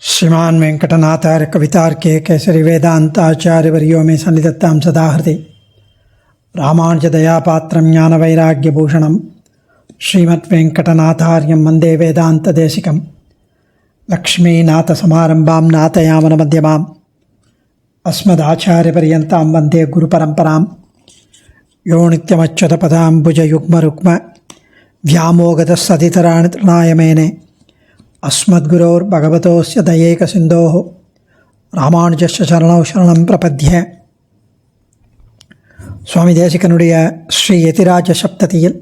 श्रीमान वेंकटनाथार्य कवितार्के केसरी वेदांताचार्यवर्यो मे सन्निधत्तां सदा हृदि रामानुजदयापात्रं ज्ञानवैराग्यभूषणं श्रीमद्वेंकटनाथार्यं वन्दे वेदान्तदेशिकं लक्ष्मीनाथसमारम्भां नाथयामनमध्यमाम् अस्मदाचार्यपर्यन्तां वन्दे गुरुपरम्परां यो नित्यमच्युतपदाम्बुजयुग्मरुक्म व्यामोगतस्सदितराणि तृणाय मेने अस्मद्गुरोर्भगवतोस्य दयैकसिन्धोः ராமானுஜஸ்ய சரணௌ சரணம் பிரபத்ய. சுவாமி தேசிகனுடைய ஸ்ரீ யதிராஜ சப்ததியில்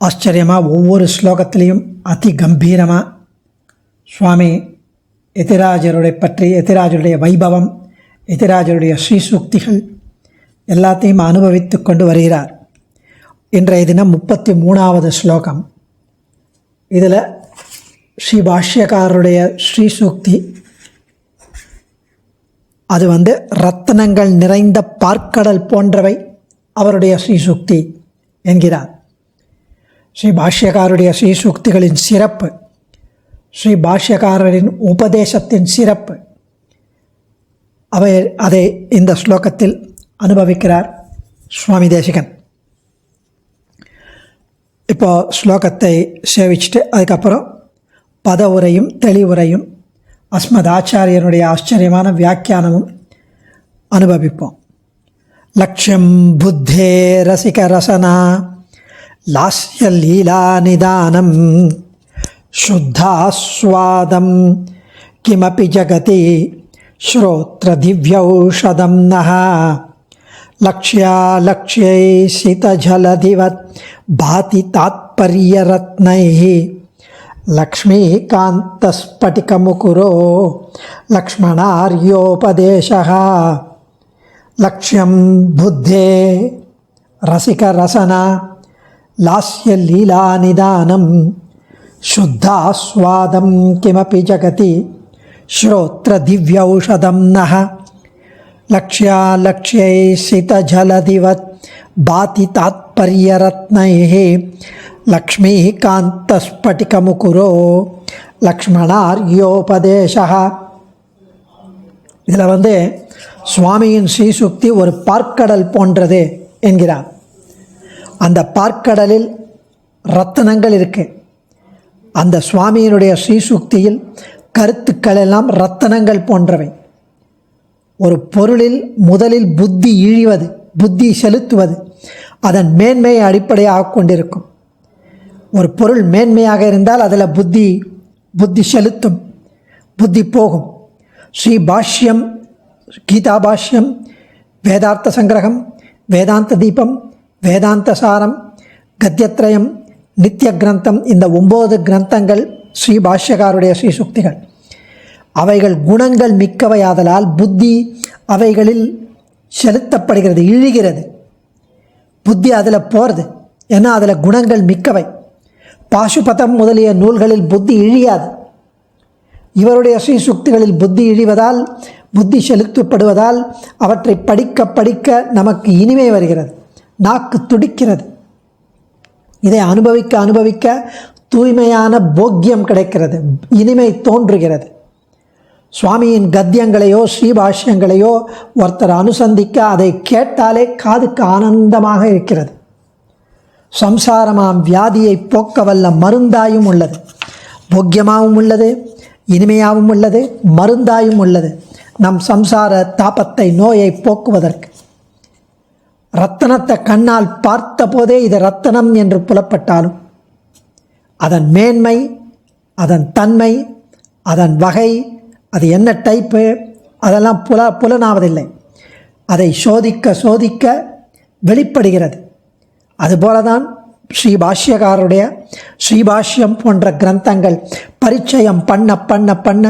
ஆச்சரியமாக ஒவ்வொரு ஸ்லோகத்திலையும் அதி கம்பீரமாக சுவாமி யதிராஜருடைய பற்றி, யதிராஜருடைய வைபவம், யதிராஜருடைய ஸ்ரீசூக்திகள் எல்லாத்தையும் அனுபவித்து கொண்டு வருகிறார். இன்றைய தினம் 33வது ஸ்லோகம். இதில் ஸ்ரீ பாஷ்யக்காரருடைய ஸ்ரீசூக்தி, அது ரத்தனங்கள் நிறைந்த பார்க்கடல் போன்றவை அவருடைய ஸ்ரீசூக்தி என்கிறார். ஸ்ரீ பாஷ்யக்காரருடைய ஸ்ரீசூக்திகளின் சிறப்பு, ஸ்ரீ பாஷ்யக்காரரின் உபதேசத்தின் சிறப்பு, அதை இந்த ஸ்லோகத்தில் அனுபவிக்கிறார் சுவாமி தேசிகன். இப்போ ஸ்லோகத்தை சேவிச்சுட்டு அதுக்கப்புறம் பத உரையும் தெளிவுரையும் அஸ்மதாச்சாரியனுடைய ஆச்சரியமான வியாக்கியானமும் அனுபவிப்போம். லக்ஷ்யம் புத்தே ரசிக ரசனா லாஸ்ய லீலா நிதானம் சுத்தாஸ்வாதம் கிமபி ஜகதி ஸ்ரோத்ர திவ்யௌஷதம் நஹ லக்ஷ்யாலக்ஷ்யை சிதஜலதிவத் பாதி தாத்பர்யரத்னைः லக்ஷ்மீகாந்தஸ்பட்டிகமுகுரோ லக்ஷ்மணார்யோபதேசः லக்ஷ்யம் புத்தே ரசிகரசனா லாஸ்யலீலாநிதானம் சுத்தாஸ்வாதம் கிமபி ஜகதி ஸ்ரோத்ரதிவ்யௌஷதம் நஹ லக்ஷ்யாலக்ஷ்யை சிதஜலதிவத் பாதி தாத்பர்யரத்னைः லக்ஷ்மீகாந்தஸ்பட்டிகமுகுரோ லக்ஷ்மணார்யோபதேசः. இதில் சுவாமியின் ஸ்ரீசுக்தி ஒரு பார்க்கடல் போன்றது என்கிறார். அந்த பார்க்கடலில் ரத்தனங்கள் இருக்கு. அந்த சுவாமியினுடைய ஸ்ரீசுக்தியில் கருத்துக்கள் எல்லாம் ரத்தனங்கள் போன்றவை. ஒரு பொருளில் முதலில் புத்தி இழிவது, புத்தி செலுத்துவது அதன் மேன்மையை அடிப்படையாக கொண்டிருக்கும். ஒரு பொருள் மேன்மையாக இருந்தால் அதில் புத்தி செலுத்தும், புத்தி போகும். ஸ்ரீ பாஷ்யம், கீதா பாஷ்யம், வேதார்த்த சங்கிரகம், வேதாந்த தீபம், வேதாந்த சாரம், கத்தியத்ரயம், நித்திய கிரந்தம், இந்த 9 கிரந்தங்கள் ஸ்ரீ பாஷ்யக்காருடைய ஸ்ரீசுக்திகள். அவைகள் குணங்கள் மிக்கவையாதலால் புத்தி அவைகளில் செலுத்தப்படுகிறது, இழிகிறது. புத்தி அதில் போகிறது, ஏன்னா அதில் குணங்கள் மிக்கவை. பாசுபதம் முதலிய நூல்களில் புத்தி இழியாது. இவருடைய ஸ்ரீசுக்திகளில் புத்தி இழிவதால், புத்தி செலுத்தப்படுவதால் அவற்றை படிக்க படிக்க நமக்கு இனிமை வருகிறது, நாக்கு துடிக்கிறது. இதை அனுபவிக்க அனுபவிக்க தூய்மையான போக்கியம் கிடைக்கிறது, இனிமை தோன்றுகிறது. சுவாமியின் கத்தியங்களையோ ஸ்ரீபாஷ்யங்களையோ ஒருத்தர் அனுசந்திக்க அதை கேட்டாலே காதுக்கு ஆனந்தமாக இருக்கிறது. சம்சாரமாம் வியாதியை போக்க வல்ல மருந்தாயும் உள்ளது, போக்கியமாகவும் உள்ளது, இனிமையாகவும் உள்ளது, மருந்தாயும் உள்ளது. நம் சம்சார தாபத்தை, நோயை போக்குவதற்கு ரத்தனத்தை கண்ணால் பார்த்த போதே இது ரத்தனம் என்று புலப்பட்டாலும் அதன் மேன்மை, அதன் தன்மை, அதன் வகை, அது என்ன டைப்பு, அதெல்லாம் புலனாவதில்லை. அதை சோதிக்க சோதிக்க வெளிப்படுகிறது. அதுபோல தான் ஸ்ரீ பாஷ்யக்காரருடைய ஸ்ரீபாஷ்யம் போன்ற கிரந்தங்கள் பரிச்சயம் பண்ண பண்ண பண்ண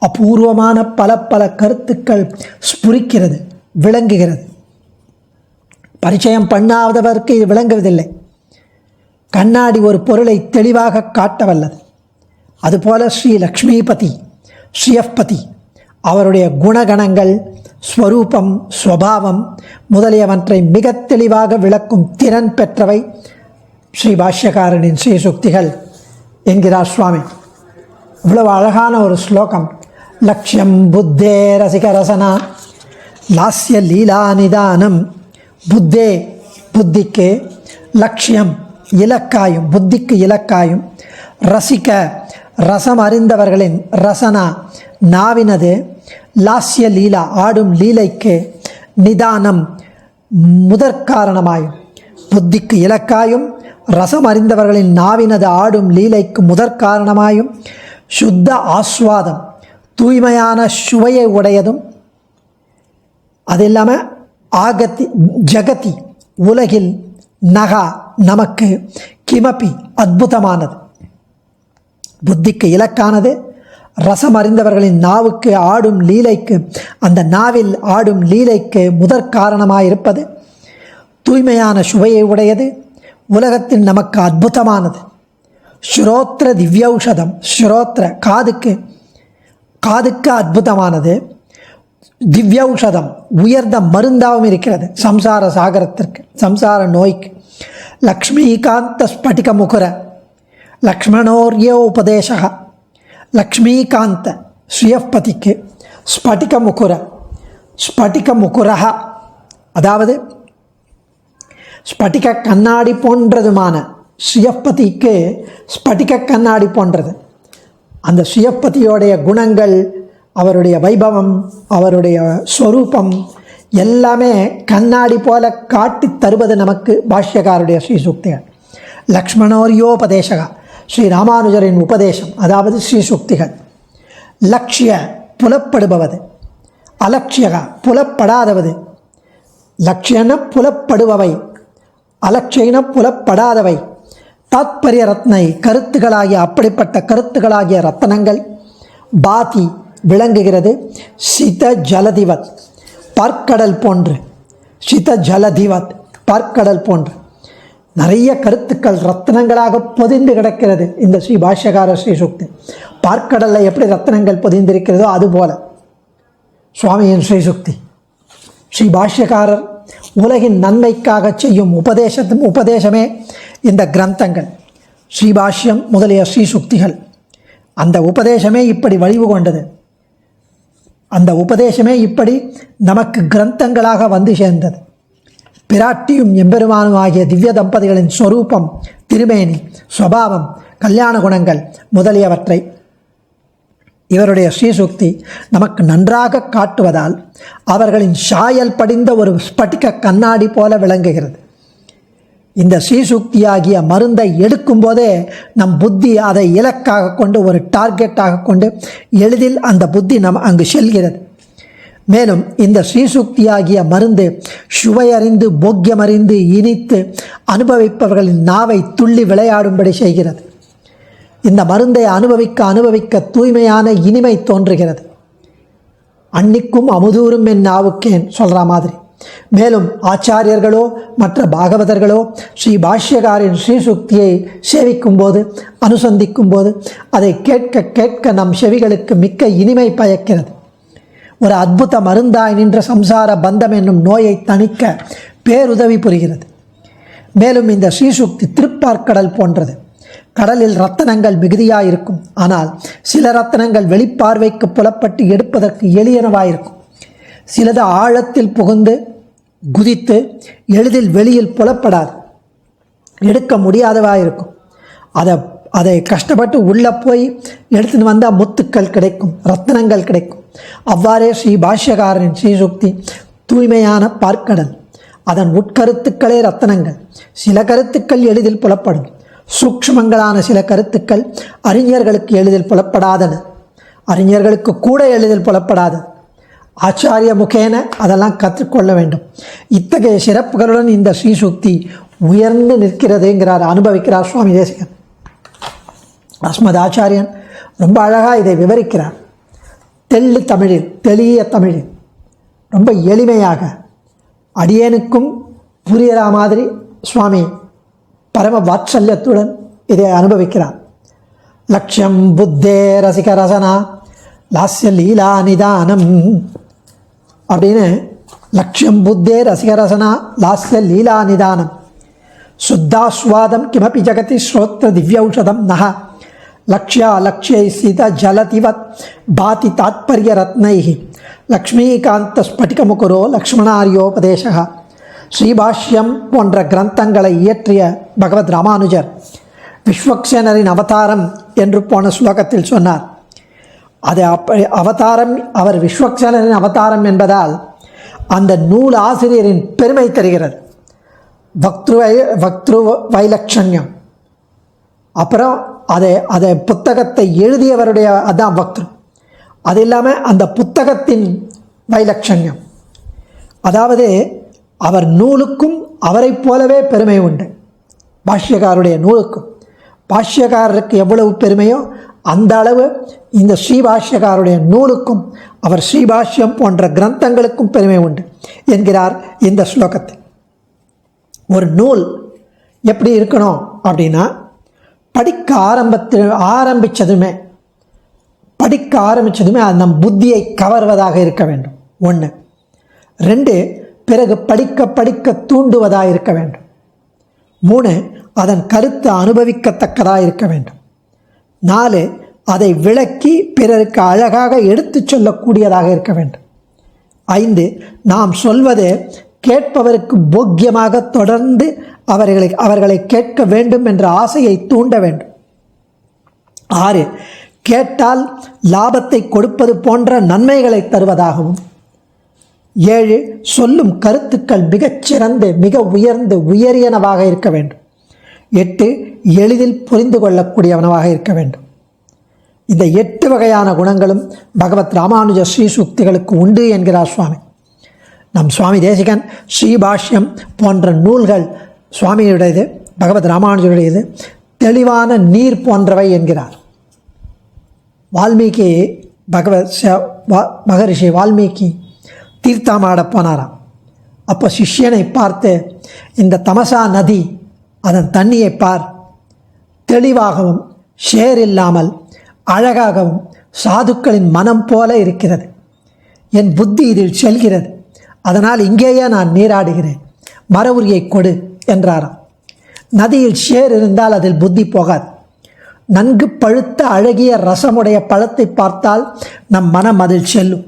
அபூர்வமான பல பல கருத்துக்கள் ஸ்புரிக்கிறது, விளங்குகிறது. பரிச்சயம் பண்ணாதவருக்கு இது விளங்குவதில்லை. கண்ணாடி ஒரு பொருளை தெளிவாக காட்ட வல்லது. அதுபோல ஸ்ரீ லக்ஷ்மிபதி, ஸ்ரீயப்பதி அவருடைய குணகணங்கள், ஸ்வரூபம், ஸ்வபாவம் முதலியவற்றை மிக தெளிவாக விளக்கும் திறன் பெற்றவை ஸ்ரீ பாஷ்யக்காரனின் ஸ்ரீசுக்திகள் என்கிறார் சுவாமி. இவ்வளவு அழகான ஒரு ஸ்லோகம். லக்ஷ்யம் புத்தே ரசிகரசனா லாஸ்ய லீலா நிதானம். புத்தே புத்திக்கு, லக்ஷ்யம் இலக்காயும், புத்திக்கு இலக்காயும், ரசிக ரசம் அறிந்தவர்களின், ரசனா நாவினது, லாஸ்ய லீலா ஆடும் லீலைக்கு, நிதானம் முதற்காரணமாயும், புத்திக்கு இலக்காயும் ரசம் அறிந்தவர்களின் நாவினது ஆடும் லீலைக்கு முதற்காரணமாயும், சுத்த ஆஸ்வாதம் தூய்மையான சுவையை உடையதும், அது இல்லாமல் ஆகத்தி ஜகதி உலகில், நகா நமக்கு, கிமப்பி அற்புதமானது. புத்திக்கு இலக்கானது, ரசம் அறிந்தவர்களின் நாவுக்கு ஆடும் லீலைக்கு, அந்த நாவில் ஆடும் லீலைக்கு முதற்காரணமாயிருப்பது, தூய்மையான சுவையை உடையது, உலகத்தில் நமக்கு அற்புதமானது. ஸ்ரோத்ர திவ்யௌஷதம், ஸ்ரோத்ர காதுக்கு அற்புதமானது, திவ்யௌஷதம் உயர்ந்த மருந்தாகவும் இருக்கிறது சம்சார சாகரத்திற்கு, சம்சார நோய்க்கு. லக்ஷ்மீகாந்த ஸ்பட்டிக முகுர லக்ஷ்மணோர்யோ உபதேசா. லக்ஷ்மீகாந்த ஸ்ரீயப்பதிக்கு, ஸ்பட்டிக முகுரஹா அதாவது ஸ்பட்டிக கண்ணாடி போன்றதுமான, ஸ்ரீயப்பதிக்கு ஸ்பட்டிக கண்ணாடி போன்றது. அந்த ஸ்ரீயப்பதியோடைய குணங்கள், அவருடைய வைபவம், அவருடைய ஸ்வரூபம் எல்லாமே கண்ணாடி போல காட்டி தருவது நமக்கு பாஷ்யக்காருடைய ஸ்ரீசூக்திகள். லக்ஷ்மணோரியோபதேசகா ஸ்ரீ ராமானுஜரின் உபதேசம், அதாவது ஸ்ரீசூக்திகள். லக்ஷ்ய புலப்படுபவது, அலக்ஷியகா புலப்படாதவது. லக்ஷ்யன புலப்படுபவை, அலக்ஷியன புலப்படாதவை. தாத்பரிய ரத்னை கருத்துகளாகிய, அப்படிப்பட்ட கருத்துகளாகிய ரத்தனங்கள். பாதி விளங்குகிறது, சித ஜலதிவத் பார்க்கடல் போன்று. சித ஜலதிவத் பார்க்கடல் போன்று நிறைய கருத்துக்கள் ரத்னங்களாக பொதிந்து கிடக்கிறது இந்த ஸ்ரீ பாஷ்யகார ஸ்ரீசூக்தி. பார்க்கடலில் எப்படி ரத்னங்கள் பொதிந்திருக்கிறதோ அதுபோல சுவாமியின் ஸ்ரீசூக்தி. ஸ்ரீ பாஷ்யகாரர் உலகின் நன்மைக்காக செய்யும் உபதேசமே இந்த கிரந்தங்கள், ஸ்ரீபாஷ்யம் முதலிய ஸ்ரீசூக்திகள். அந்த உபதேசமே இப்படி வலிவு கொண்டது. அந்த உபதேசமே இப்படி நமக்கு கிரந்தங்களாக வந்து சேர்ந்தது. பிராட்டியும் எம்பெருமானும் ஆகிய திவ்ய தம்பதிகளின் ஸ்வரூபம், திருமேனி, ஸ்வபாவம், கல்யாண குணங்கள் முதலியவற்றை இவருடைய ஸ்ரீசூக்தி நமக்கு நன்றாக காட்டுவதால் அவர்களின் சாயல் படிந்த ஒரு ஸ்பட்டிக கண்ணாடி போல விளங்குகிறது. இந்த ஸ்ரீசூக்தியாகிய மருந்தை எடுக்கும் போதே நம் புத்தி அதை இலக்காக கொண்டு, ஒரு டார்கெட்டாக கொண்டு எளிதில் அந்த புத்தி அங்கு செல்கிறது. மேலும் இந்த ஸ்ரீசூக்தியாகிய மருந்து சுவையறிந்து, போக்கியமறிந்து, இனித்து அனுபவிப்பவர்களின் நாவை துள்ளி விளையாடும்படி செய்கிறது. இந்த மருந்தை அனுபவிக்க தூய்மையான இனிமை தோன்றுகிறது. அன்னிக்கும் அமுதூரும் என் நாவுக்கேன் சொல்கிற மாதிரி. மேலும் ஆச்சாரியர்களோ மற்ற பாகவதர்களோ ஸ்ரீ பாஷ்யகாரின் ஸ்ரீசூக்தியை சேவிக்கும் போது, அனுசந்திக்கும் போது அதை கேட்க கேட்க நம் செவிகளுக்கு மிக்க இனிமை பயக்கிறது. ஒரு அற்புத மருந்தாய் நின்ற சம்சார பந்தம் என்னும் நோயை தணிக்க பேருதவி புரிகிறது. மேலும் இந்த ஸ்ரீசூக்தி திருப்பார்க்கடல் போன்றது. கடலில் ரத்தனங்கள் மிகுதியாயிருக்கும். ஆனால் சில ரத்தனங்கள் வெளிப்பார்வைக்கு புலப்பட்டு எடுப்பதற்கு எளியனவாயிருக்கும். சிலது ஆழத்தில் புகுந்து குதித்து எளிதில் வெளியில் புலப்படாது, எடுக்க முடியாதவாயிருக்கும். அதை கஷ்டப்பட்டு உள்ளே போய் எடுத்துன்னு வந்தால் முத்துக்கள் கிடைக்கும், ரத்தனங்கள் கிடைக்கும். அவ்வாறே ஸ்ரீ பாஷ்யகாரனின் ஸ்ரீசூக்தி தூய்மையான பார்க்கடல். அதன் உட்கருத்துக்களே ரத்தனங்கள். சில கருத்துக்கள் எளிதில் புலப்படும். சூக்ஷ்மங்களான சில கருத்துக்கள் அறிஞர்களுக்கு எளிதில் புலப்படாதன, அறிஞர்களுக்கு கூட எளிதில் புலப்படாது. ஆச்சாரிய முகேன அதெல்லாம் கற்றுக்கொள்ள வேண்டும். இத்தகைய சிறப்புகளுடன் இந்த ஸ்ரீசூக்தி உயர்ந்து நிற்கிறதுங்கிறார், அனுபவிக்கிறார் சுவாமி தேசிகன். அஸ்மத் ஆச்சாரியன் ரொம்ப அழகாக இதை விவரிக்கிறார். தெள்ளு தமிழில், தெளிய தமிழில், ரொம்ப எளிமையாக அடியேனுக்கும் புரிகிற மாதிரி சுவாமி பரம வாத்சல்யத்துடன் இதை அனுபவிக்கிறார். லக்ஷ்யம் புத்தே ரசிக ரசனா லாஸ்ய லீலா நிதானம் அப்படின்னு, லக்ஷ்யம் புத்தே ரசிக ரசனா லாஸ்ய லீலா நிதானம் சுத்தாஸ்வாதம் கிமபி ஜகதி ஸ்ரோத்ர திவ்யௌஷதம் நக லக்ஷ்யா லக்ஷ்யை சித ஜலதிவத் பாதி தாத்பரிய ரத்னைஹி லக்ஷ்மீகாந்த ஸ்பட்டிகமுகுரோ லக்ஷ்மணாரியோபதேசக. ஸ்ரீபாஷ்யம் போன்ற கிரந்தங்களை இயற்றிய பகவத் ராமானுஜர் விஸ்வக்சேனரின் அவதாரம் என்று போன ஸ்லோகத்தில் சொன்னார். அது அவதாரம், அவர் விஸ்வக்சேனரின் அவதாரம் என்பதால் அந்த நூல் ஆசிரியரின் பெருமை தெரிகிறது. வக்திரு வைலட்சண்யம். அப்புறம் அதை புத்தகத்தை எழுதியவருடைய அதான் வக்திரு. அது இல்லாமல் அந்த புத்தகத்தின் வைலட்சண்யம், அதாவது அவர் நூலுக்கும் அவரை போலவே பெருமை உண்டு. பாஷ்யக்காரருடைய நூலுக்கும் பாஷ்யக்காரருக்கு எவ்வளவு பெருமையோ அந்த அளவு இந்த ஸ்ரீபாஷ்யக்காரருடைய நூலுக்கும் அவர் ஸ்ரீபாஷ்யம் போன்ற கிரந்தங்களுக்கும் பெருமை உண்டு என்கிறார் இந்த ஸ்லோகத்தில். ஒரு நூல் எப்படி இருக்கணும் அப்படின்னா, படிக்க ஆரம்பித்ததுமே அது நம் புத்தியை கவர்வதாக இருக்க வேண்டும். 1. 2, பிறகு படிக்க தூண்டுவதாக இருக்க வேண்டும். 3, அதன் கருத்து அனுபவிக்கத்தக்கதாக இருக்க வேண்டும். 4, அதை விளக்கி பிறருக்கு அழகாக எடுத்து சொல்லக்கூடியதாக இருக்க வேண்டும். 5, நாம் சொல்வது கேட்பவருக்கு போக்கியமாக தொடர்ந்து அவர்களை கேட்க வேண்டும் என்ற ஆசையை தூண்ட வேண்டும். 6, கேட்டால் லாபத்தை கொடுப்பது போன்ற நன்மைகளை தருவதாகவும். 7, சொல்லும் கருத்துக்கள் மிகச்சிறந்து மிக உயர்ந்து உயரியனவாக இருக்க வேண்டும். 8, எளிதில் புரிந்து கொள்ளக்கூடியவனவாக இருக்க வேண்டும். இந்த 8 வகையான குணங்களும் பகவத் ராமானுஜ ஸ்ரீசூக்திகளுக்கு உண்டு என்கிறார் சுவாமி. நம் சுவாமி தேசிகன் ஸ்ரீபாஷ்யம் போன்ற நூல்கள் சுவாமியுடையது, பகவத் ராமானுஜருடையது தெளிவான நீர் போன்றவை என்கிறார். வால்மீகி மகரிஷி வால்மீகி தீர்த்தமாட போனாராம். அப்போ சிஷ்யனை பார்த்து, இந்த தமசா நதி அதன் தண்ணியை பார், தெளிவாகவும் ஷேர் இல்லாமல் அழகாகவும் சாதுக்களின் மனம் போல இருக்கிறது. என் புத்தி இதில் செல்கிறது, அதனால் இங்கேயே நான் நீராடுகிறேன், மர உரியை கொடு என்றாராம். நதியில் ஷேர் இருந்தால் அதில் புத்தி போகாது. நன்கு பழுத்த அழகிய ரசமுடைய பழத்தை பார்த்தால் நம் மனம் அதில் செல்லும்.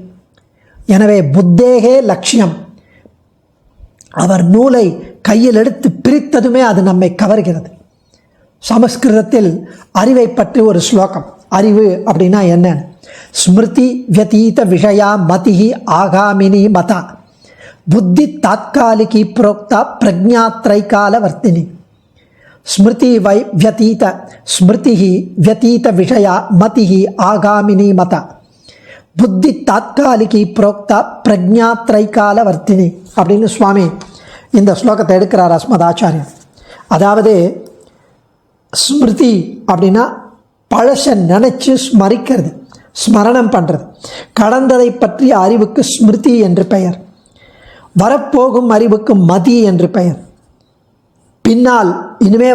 எனவே புத்தேகே லட்சியம். அவர் நூலை கையில் எடுத்து பிரித்ததுமே அது நம்மை கவர்கிறது. சமஸ்கிருதத்தில் அறிவை பற்றி ஒரு ஸ்லோகம். அறிவு அப்படின்னா என்னன்னு, ஸ்மிருதி வியதீத விஷயா மதிஹி ஆகாமினி மதா புத்தி தாத்காலிகி புரோக்தா பிரஜாத்ரைகால வர்த்தினி. ஸ்மிருதி வியதீத விஷயா மதிஹி ஆகாமினி மதா புத்தி தாத்காலிகி புரோக்தா பிரஜாத்ரைகால வர்த்தினி அப்படின்னு சுவாமி இந்த ஸ்லோகத்தை எடுக்கிறார் அஸ்மத் ஆச்சாரியர். அதாவது ஸ்மிருதி அப்படின்னா பழச நினைச்சு ஸ்மரிக்கிறது, ஸ்மரணம் பண்ணுறது. கடந்ததை பற்றிய அறிவுக்கு ஸ்மிருதி என்று பெயர். வரப்போகும் அறிவுக்கு மதி என்று பெயர். பின்னால் இனிமே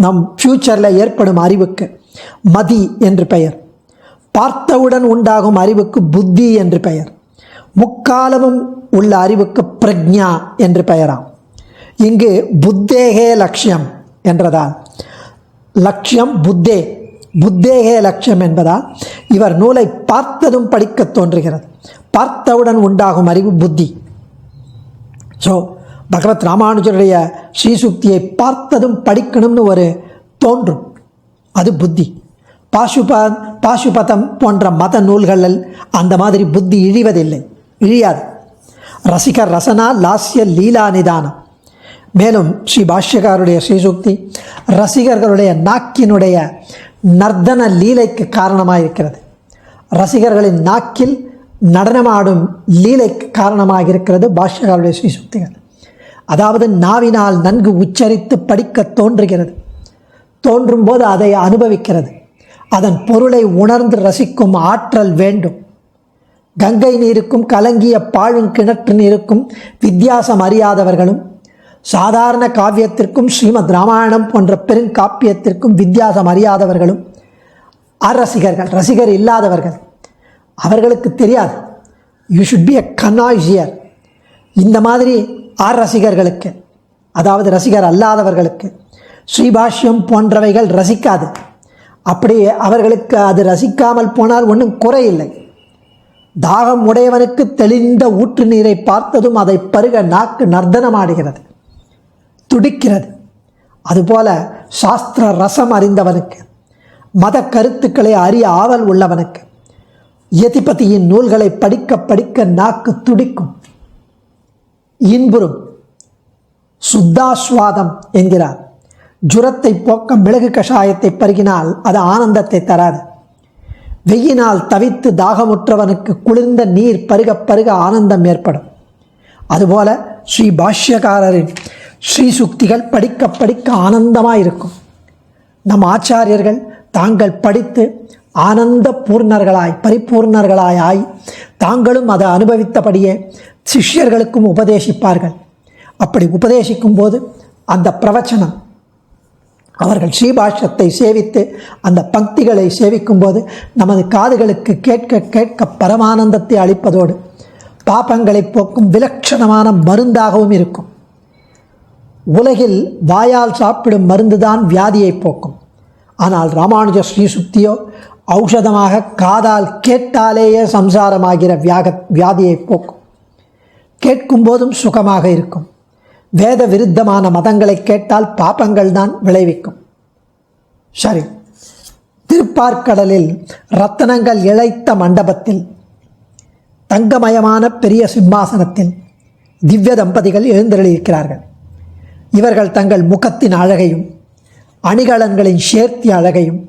நம் ஃப்யூச்சரில் ஏற்படும் அறிவுக்கு மதி என்று பெயர். பார்த்தவுடன் உண்டாகும் அறிவுக்கு புத்தி என்று பெயர். முக்காலமும் உள்ள அறிவுக்கு பிரக்ஞா என்று பெயராம். இங்கு புத்தேகே லட்சியம் என்றதால் லட்சியம் புத்தேகே லட்சியம் என்பதால் இவர் நூலை பார்த்ததும் படிக்க தோன்றுகிறது. பார்த்தவுடன் உண்டாகும் அறிவு புத்தி. ஸோ பகவத் ராமானுஜருடைய ஸ்ரீசுக்தியை பார்த்ததும் படிக்கணும்னு ஒரு தோன்றும், அது புத்தி. பாசுபதம் போன்ற மத நூல்களில் அந்த மாதிரி புத்தி இழியாது. ரசிகர் ரசனா லாஸ்ய லீலா நிதானம். மேலும் ஸ்ரீ பாஷ்யக்காருடைய ஸ்ரீசுக்தி ரசிகர்களுடைய நாக்கினுடைய நர்த்தன லீலைக்கு காரணமாக இருக்கிறது. ரசிகர்களின் நாக்கில் நடனமாடும் லீலைக்கு காரணமாக இருக்கிறது பாஷ்யக்காருடைய ஸ்ரீசுக்திகள். அதாவது நாவினால் நன்கு உச்சரித்து படிக்க தோன்றுகிறது. தோன்றும் போது அதை அனுபவிக்கிறது. அதன் பொருளை உணர்ந்து ரசிக்கும் ஆற்றல் வேண்டும். கங்கை நீருக்கும் கலங்கிய பாழும் கிணற்று நீருக்கும் வித்தியாசம் அறியாதவர்களும், சாதாரண காவியத்திற்கும் ஸ்ரீமத் ராமாயணம் போன்ற பெருங்காப்பியத்திற்கும் வித்தியாசம் அறியாதவர்களும் அரசிகர்கள், ரசிகர் இல்லாதவர்கள். அவர்களுக்கு தெரியாது. You should be a connoisseur. இந்த மாதிரி ரசிகர்களுக்கு, அதாவது ரசிகர் அல்லாதவர்களுக்கு ஸ்ரீபாஷ்யம் போன்றவைகள் ரசிக்காது. அப்படியே அவர்களுக்கு அது ரசிக்காமல் போனால் ஒன்றும் குறையில்லை. தாகம் உடையவனுக்கு தெளிந்த ஊற்று நீரை பார்த்ததும் அதை பருக நாக்கு நர்த்தனமாடுகிறது, துடிக்கிறது. அதுபோல சாஸ்திர ரசம் அறிந்தவனுக்கு, மத கருத்துக்களை அறிய ஆவல் உள்ளவனுக்கு யதிபதியின் நூல்களை படிக்க படிக்க நாக்கு துடிக்கும், இன்புறும். சுத்தாஸ்வாதம் என்கிறார். ஜுரத்தை போக்க மிளகு கஷாயத்தை பருகினால் அது ஆனந்தத்தை தராது. வெயினால் தவித்து தாகமுற்றவனுக்கு குளிர்ந்த நீர் பருக பருக ஆனந்தம் ஏற்படும். அதுபோல ஸ்ரீ பாஷ்யக்காரரின் ஸ்ரீசுக்திகள் படிக்க படிக்க ஆனந்தமாயிருக்கும். நம் ஆச்சாரியர்கள் தாங்கள் படித்து ஆனந்த பூர்ணர்களாய் பரிபூர்ணர்களாய் ஆய் தாங்களும் அதை அனுபவித்தபடியே சிஷ்யர்களுக்கும் உபதேசிப்பார்கள். அப்படி உபதேசிக்கும் போது அந்த பிரவச்சனம், அவர்கள் ஸ்ரீபாஷ்யத்தை சேவித்து அந்த பக்திகளை சேவிக்கும் போது நமது காதுகளுக்கு கேட்க கேட்க பரமானந்தத்தை அளிப்பதோடு பாபங்களை போக்கும் விலட்சணமான மருந்தாகவும் இருக்கும். உலகில் வாயால் சாப்பிடும் மருந்துதான் வியாதியை போக்கும். ஆனால் ராமானுஜ ஸ்ரீசுக்தியோ ஔஷதமாக காதால் கேட்டாலேயே சம்சாரமாகிற வியாதியை போக்கும். கேட்கும் போதும் சுகமாக இருக்கும். வேத விருத்தமான மதங்களை கேட்டால் பாபங்கள் தான் விளைவிக்கும். சரி, திருப்பார்க்கடலில் ரத்தனங்கள் இழைத்த மண்டபத்தில் தங்கமயமான பெரிய சிம்மாசனத்தில் திவ்ய தம்பதிகள் எழுந்தருளியிருக்கிறார்கள். இவர்கள் தங்கள் முகத்தின் அழகையும் அணிகலன்களின் சேர்த்தி அழகையும்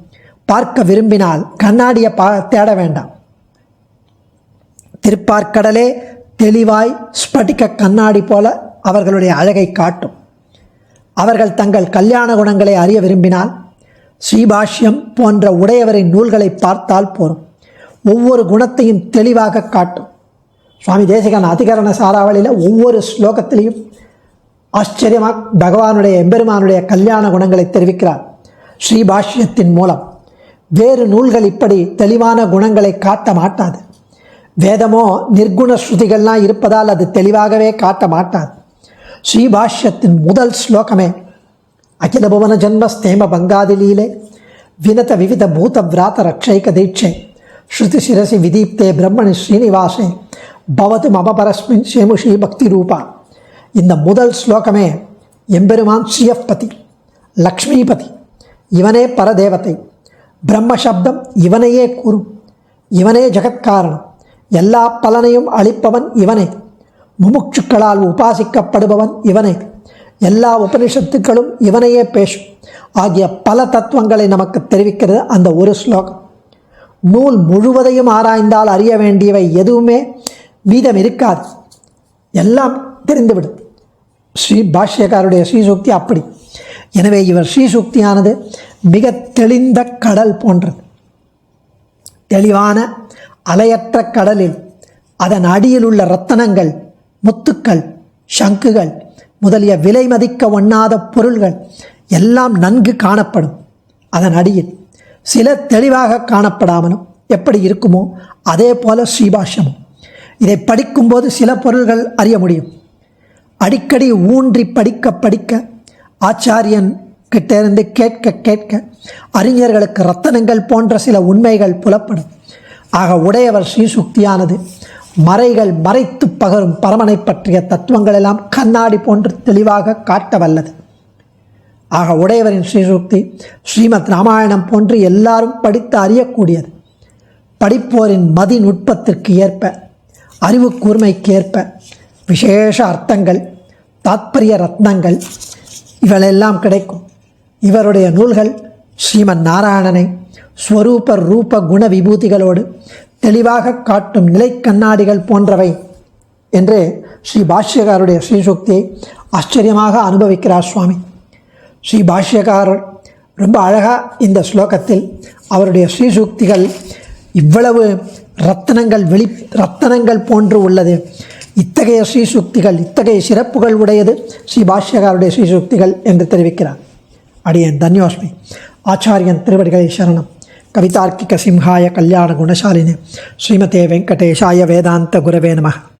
பார்க்க விரும்பினால் கண்ணாடியை தேட வேண்டாம். திருப்பார்க்கடலே தெளிவாய் ஸ்படிக கண்ணாடி போல அவர்களுடைய அழகை காட்டும். அவர்கள் தங்கள் கல்யாண குணங்களை அறிய விரும்பினால் ஸ்ரீபாஷ்யம் போன்ற உடையவரின் நூல்களை பார்த்தால் போரும். ஒவ்வொரு குணத்தையும் தெளிவாக காட்டும். சுவாமி தேசிகன் அதிகரண சாராவளியில் ஒவ்வொரு ஸ்லோகத்திலையும் ஆச்சரியமாக பகவானுடைய எம்பெருமானுடைய கல்யாண குணங்களை தெரிவிக்கிறார். ஸ்ரீபாஷ்யத்தின் மூலம் வேறு நூல்கள் இப்படி தெளிவான குணங்களை காட்ட மாட்டாது. வேதமோ நிர்குண ஸ்ருதிகள்லாம் இருப்பதால் அது தெளிவாகவே காட்ட மாட்டாது. ஸ்ரீபாஷ்யத்தின் முதல் ஸ்லோகமே அகில புவன ஜன்ம ஸ்தேம பங்காதிலீலே வினத விவித பூத விராத ரக்ஷைக தீட்சை ஸ்ருதி சிரசி விதீப்தே பிரம்மணி ஸ்ரீனிவாசே பவது மம பரஸ்மின் சேமுஷி பக்தி ரூபா. இந்த முதல் ஸ்லோகமே எம்பெருமான் ஸ்ரீயப்பதி லக்ஷ்மிபதி, இவனே பரதேவத்தை. பிரம்ம சப்தம் இவனையே கூறும். இவனே ஜகத்காரணம். எல்லா பலனையும் அளிப்பவன் இவனே. முமுட்சுக்களால் உபாசிக்கப்படுபவன் இவனே. எல்லா உபனிஷத்துக்களும் இவனையே பேசும் ஆகிய பல தத்துவங்களை நமக்கு தெரிவிக்கிறது அந்த ஒரு ஸ்லோகம். நூல் முழுவதையும் ஆராய்ந்தால் அறிய வேண்டியவை எதுவுமே மீதம் இருக்காது, எல்லாம் தெரிந்துவிடும். ஸ்ரீ பாஷ்யக்காருடைய ஸ்ரீசுக்தி அப்படி. எனவே இவர் ஸ்ரீசுக்தியானது மிக தெளிந்த கடல் போன்றது. தெளிவான அலையற்ற கடலில் அதன் அடியில் உள்ள இரத்தனங்கள், முத்துக்கள், சங்குகள் முதலிய விலை மதிக்க ஒண்ணாத பொருள்கள் எல்லாம் நன்கு காணப்படும். அதன் அடியில் சில தெளிவாக காணப்படாமலும் எப்படி இருக்குமோ அதே போல ஸ்ரீபாஷ்யமும். இதை படிக்கும்போது சில பொருள்கள் அறிய முடியும். அடிக்கடி ஊன்றி படிக்க படிக்க ஆச்சாரியன் கிட்டேருந்து கேட்க கேட்க அறிஞர்களுக்கு ரத்தனங்கள் போன்ற சில உண்மைகள் புலப்படும். ஆக உடையவர் ஸ்ரீசுக்தியானது மறைகள் மறைத்து பகரும் பரமனை பற்றிய தத்துவங்கள் எல்லாம் கண்ணாடி போன்று தெளிவாக காட்ட வல்லது. ஆக உடையவரின் ஸ்ரீசுக்தி ஸ்ரீமத் ராமாயணம் போன்று எல்லாரும் படித்து அறியக்கூடியது. படிப்போரின் மதி நுட்பத்திற்கு ஏற்ப, அறிவு கூர்மைக்கு ஏற்ப விசேஷ அர்த்தங்கள், தாத்பரிய ரத்னங்கள் இவளெல்லாம் கிடைக்கும். இவருடைய நூல்கள் ஸ்ரீமன் நாராயணனை ஸ்வரூப ரூப குண விபூதிகளோடு தெளிவாக காட்டும் நிலை கண்ணாடிகள் போன்றவை என்று ஸ்ரீ பாஷ்யக்காருடைய ஸ்ரீசுக்தியை ஆச்சரியமாக அனுபவிக்கிறார் சுவாமி. ஸ்ரீ பாஷ்யக்காரர் ரொம்ப அழகாக இந்த ஸ்லோகத்தில் அவருடைய ஸ்ரீசுக்திகள் இவ்வளவு ரத்தனங்கள் போன்று உள்ளது, இத்தகைய ஸ்ரீசுக்திகள் இத்தகைய சிறப்புகள் உடையது ஸ்ரீ பாஷ்யக்காருடைய ஸ்ரீசுக்திகள் என்று தெரிவிக்கிறார். அடியேன் தன்யோஸ்மி. ஆச்சாரியன் திருவடிகளை சரணம். கவிதார்க்கிக சிம்ஹாய கல்யாண குணசாலினே ஸ்ரீமதே வெங்கடேஷாய வேதாந்த குரவே நமः.